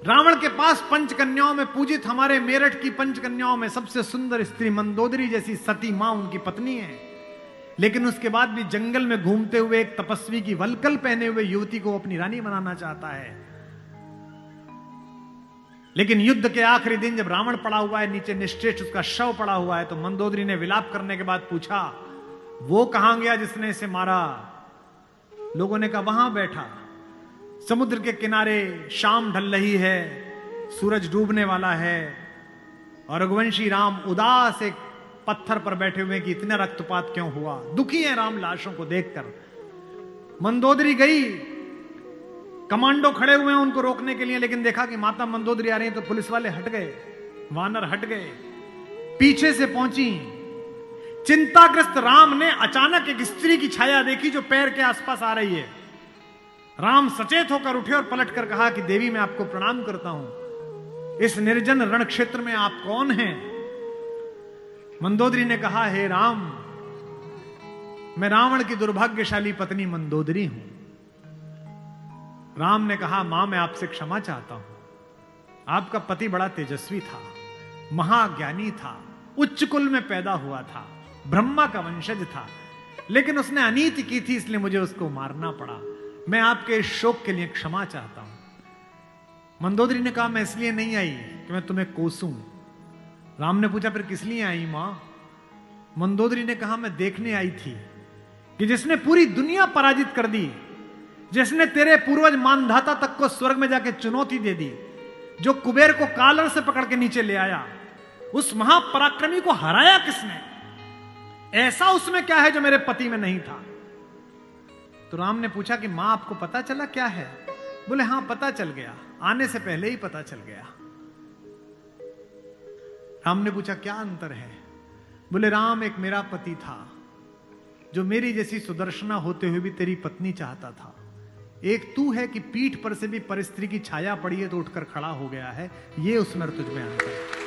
रावण के पास पंचकन्याओं में पूजित हमारे मेरठ की पंचकन्याओं में सबसे सुंदर स्त्री मंदोदरी जैसी सती मां उनकी पत्नी है, लेकिन उसके बाद भी जंगल में घूमते हुए एक तपस्वी की वलकल पहने हुए युवती को अपनी रानी बनाना चाहता है। लेकिन युद्ध के आखिरी दिन जब रावण पड़ा हुआ है नीचे, निश्चेष्ट उसका शव पड़ा हुआ है, तो मंदोदरी ने विलाप करने के बाद पूछा, वो कहां गया जिसने इसे मारा? लोगों ने कहा वहां बैठा समुद्र के किनारे, शाम ढल रही है, सूरज डूबने वाला है और रघुवंशी राम उदास एक पत्थर पर बैठे हुए कि इतना रक्तपात क्यों हुआ, दुखी है राम लाशों को देखकर। मंदोदरी गई, कमांडो खड़े हुए हैं उनको रोकने के लिए, लेकिन देखा कि माता मंदोदरी आ रही है तो पुलिस वाले हट गए, वानर हट गए, पीछे से पहुंची। चिंताग्रस्त राम ने अचानक एक स्त्री की छाया देखी जो पैर के आसपास आ रही है। राम सचेत होकर उठे और पलटकर कहा कि देवी मैं आपको प्रणाम करता हूं, इस निर्जन रण क्षेत्र में आप कौन हैं? मंदोदरी ने कहा, हे राम, मैं रावण की दुर्भाग्यशाली पत्नी मंदोदरी हूं। राम ने कहा, मां मैं आपसे क्षमा चाहता हूं, आपका पति बड़ा तेजस्वी था, महाज्ञानी था, उच्च कुल में पैदा हुआ था, ब्रह्मा का वंशज था, लेकिन उसने अनीति की थी इसलिए मुझे उसको मारना पड़ा। मैं आपके इस शोक के लिए क्षमा चाहता हूं। मंदोदरी ने कहा, मैं इसलिए नहीं आई कि मैं तुम्हें कोसूं। राम ने पूछा, फिर किस लिए आई मां? मंदोदरी ने कहा, मैं देखने आई थी कि जिसने पूरी दुनिया पराजित कर दी, जिसने तेरे पूर्वज मानधाता तक को स्वर्ग में जाके चुनौती दे दी, जो कुबेर को कालर से पकड़ के नीचे ले आया, उस महापराक्रमी को हराया किसने? ऐसा उसमें क्या है जो मेरे पति में नहीं था? तो राम ने पूछा कि मां आपको पता चला क्या है? बोले हां पता चल गया, आने से पहले ही पता चल गया। राम ने पूछा क्या अंतर है? बोले राम, एक मेरा पति था जो मेरी जैसी सुदर्शना होते हुए भी तेरी पत्नी चाहता था, एक तू है कि पीठ पर से भी परिस्त्री की छाया पड़ी है तो उठकर खड़ा हो गया है, ये उसमें तुझ में अंतर है।